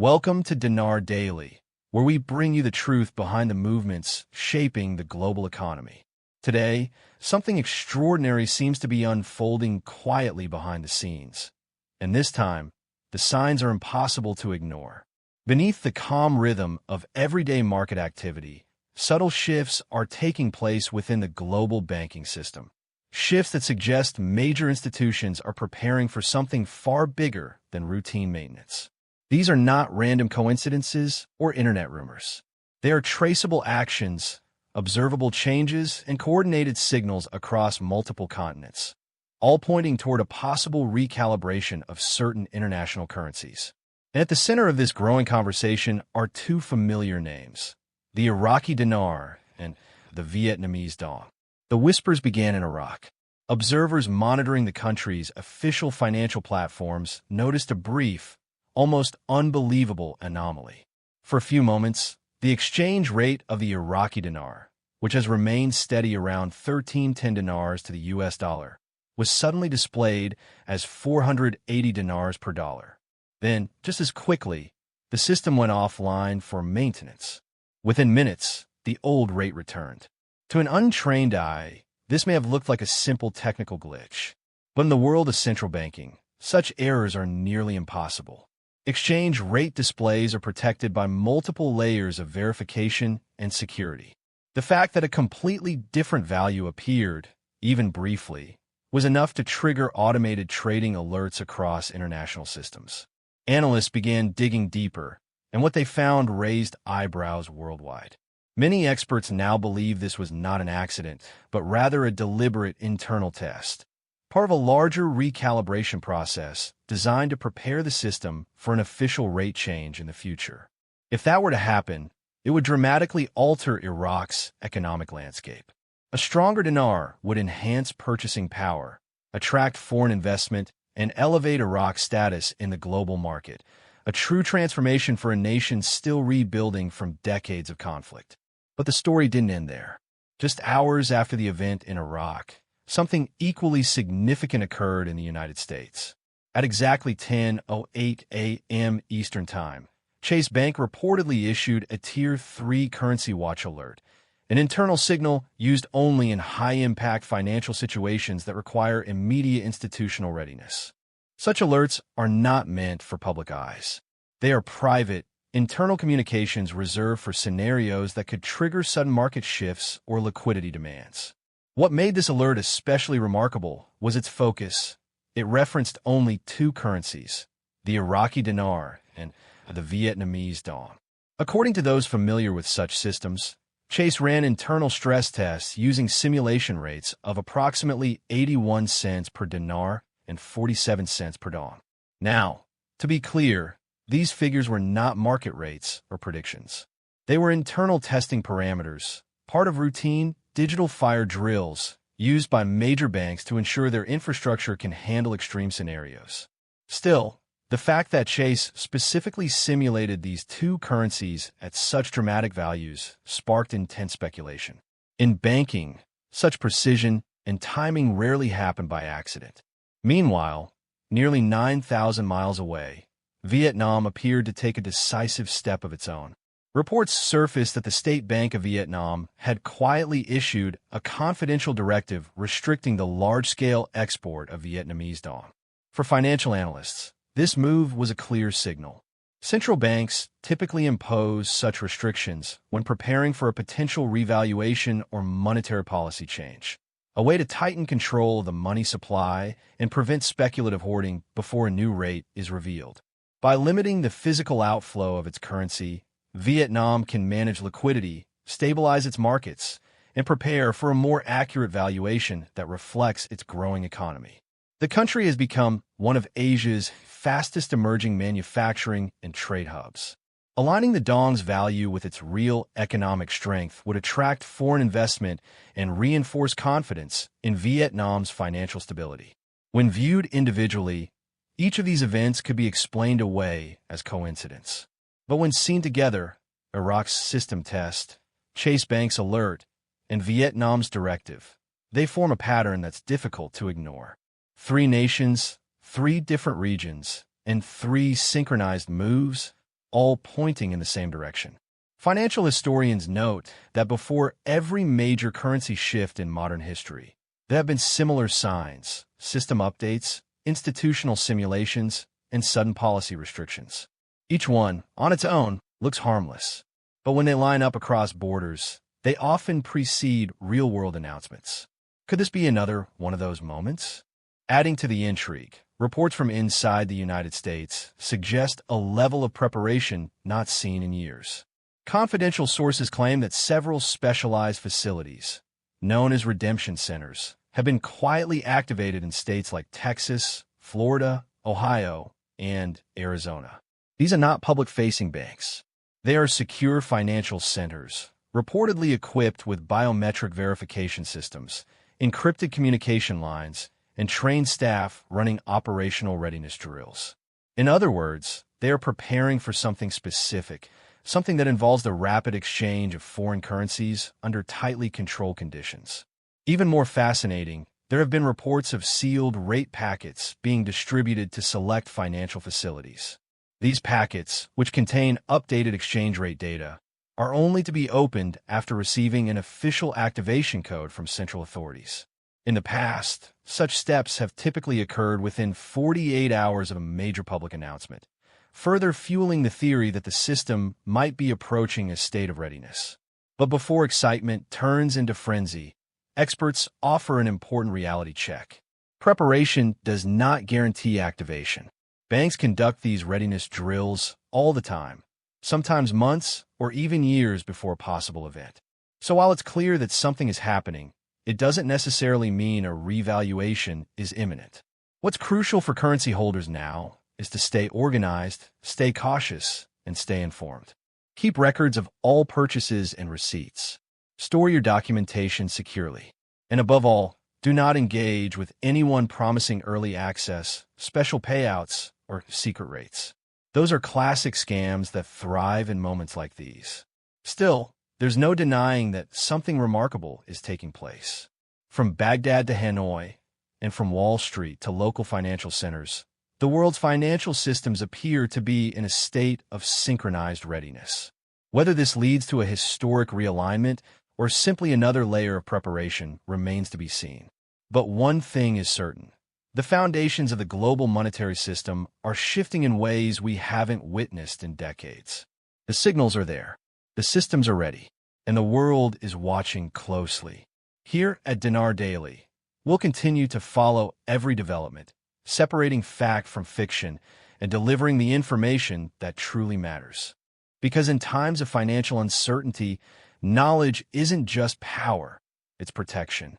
Welcome to Dinar Daily, where we bring you the truth behind the movements shaping the global economy. Today, something extraordinary seems to be unfolding quietly behind the scenes. And this time, the signs are impossible to ignore. Beneath the calm rhythm of everyday market activity, subtle shifts are taking place within the global banking system. Shifts that suggest major institutions are preparing for something far bigger than routine maintenance. These are not random coincidences or internet rumors. They are traceable actions, observable changes, and coordinated signals across multiple continents, all pointing toward a possible recalibration of certain international currencies. And at the center of this growing conversation are two familiar names: the Iraqi Dinar and the Vietnamese Dong. The whispers began in Iraq. Observers monitoring the country's official financial platforms noticed a brief, almost unbelievable anomaly. For a few moments, the exchange rate of the Iraqi dinar, which has remained steady around 1310 dinars to the US dollar, was suddenly displayed as 480 dinars per dollar. Then, just as quickly, the system went offline for maintenance. Within minutes, the old rate returned. To an untrained eye, this may have looked like a simple technical glitch. But in the world of central banking, such errors are nearly impossible. Exchange rate displays are protected by multiple layers of verification and security. The fact that a completely different value appeared, even briefly, was enough to trigger automated trading alerts across international systems. Analysts began digging deeper, and what they found raised eyebrows worldwide. Many experts now believe this was not an accident, but rather a deliberate internal test, part of a larger recalibration process designed to prepare the system for an official rate change in the future. If that were to happen, it would dramatically alter Iraq's economic landscape. A stronger dinar would enhance purchasing power, attract foreign investment, and elevate Iraq's status in the global market, a true transformation for a nation still rebuilding from decades of conflict. But the story didn't end there. Just hours after the event in Iraq, something equally significant occurred in the United States. At exactly 10:08 a.m. Eastern Time, Chase Bank reportedly issued a Tier 3 currency watch alert, an internal signal used only in high-impact financial situations that require immediate institutional readiness. Such alerts are not meant for public eyes. They are private, internal communications reserved for scenarios that could trigger sudden market shifts or liquidity demands. What made this alert especially remarkable was its focus. It referenced only two currencies, the Iraqi dinar and the Vietnamese Dong. According to those familiar with such systems, Chase ran internal stress tests using simulation rates of approximately 81 cents per dinar and 47 cents per dong. Now, to be clear, these figures were not market rates or predictions. They were internal testing parameters, part of routine digital fire drills used by major banks to ensure their infrastructure can handle extreme scenarios. Still, the fact that Chase specifically simulated these two currencies at such dramatic values sparked intense speculation. In banking, such precision and timing rarely happen by accident. Meanwhile, nearly 9,000 miles away, Vietnam appeared to take a decisive step of its own. Reports surfaced that the State Bank of Vietnam had quietly issued a confidential directive restricting the large-scale export of Vietnamese Dong. For financial analysts, this move was a clear signal. Central banks typically impose such restrictions when preparing for a potential revaluation or monetary policy change, a way to tighten control of the money supply and prevent speculative hoarding before a new rate is revealed. By limiting the physical outflow of its currency, Vietnam can manage liquidity, stabilize its markets, and prepare for a more accurate valuation that reflects its growing economy. The country has become one of Asia's fastest emerging manufacturing and trade hubs. Aligning the dong's value with its real economic strength would attract foreign investment and reinforce confidence in Vietnam's financial stability. When viewed individually, each of these events could be explained away as coincidence. But when seen together, Iraq's system test, Chase Bank's alert, and Vietnam's directive, they form a pattern that's difficult to ignore. Three nations, three different regions, and three synchronized moves. all pointing in the same direction. Financial historians note that before every major currency shift in modern history, there have been similar signs: system updates, institutional simulations, and sudden policy restrictions. Each one, on its own, looks harmless, but when they line up across borders, they often precede real-world announcements. Could this be another one of those moments? Adding to the intrigue, reports from inside the United States suggest a level of preparation not seen in years. Confidential sources claim that several specialized facilities, known as redemption centers, have been quietly activated in states like Texas, Florida, Ohio, and Arizona. These are not public-facing banks. They are secure financial centers, reportedly equipped with biometric verification systems, encrypted communication lines, and trained staff running operational readiness drills. In other words, they are preparing for something specific, something that involves the rapid exchange of foreign currencies under tightly controlled conditions. Even more fascinating, there have been reports of sealed rate packets being distributed to select financial facilities. These packets, which contain updated exchange rate data, are only to be opened after receiving an official activation code from central authorities. In the past, such steps have typically occurred within 48 hours of a major public announcement, further fueling the theory that the system might be approaching a state of readiness. But before excitement turns into frenzy, experts offer an important reality check. Preparation does not guarantee activation. Banks conduct these readiness drills all the time, sometimes months or even years before a possible event. So while it's clear that something is happening, it doesn't necessarily mean a revaluation is imminent. What's crucial for currency holders now is to stay organized, stay cautious, and stay informed. Keep records of all purchases and receipts. Store your documentation securely. And above all, do not engage with anyone promising early access, special payouts, or secret rates. Those are classic scams that thrive in moments like these. Still, there's no denying that something remarkable is taking place. From Baghdad to Hanoi, and from Wall Street to local financial centers, the world's financial systems appear to be in a state of synchronized readiness. Whether this leads to a historic realignment or simply another layer of preparation remains to be seen. But one thing is certain: the foundations of the global monetary system are shifting in ways we haven't witnessed in decades. The signals are there, the systems are ready, and the world is watching closely. Here at Dinar Daily, we'll continue to follow every development, separating fact from fiction and delivering the information that truly matters. Because in times of financial uncertainty, knowledge isn't just power, it's protection.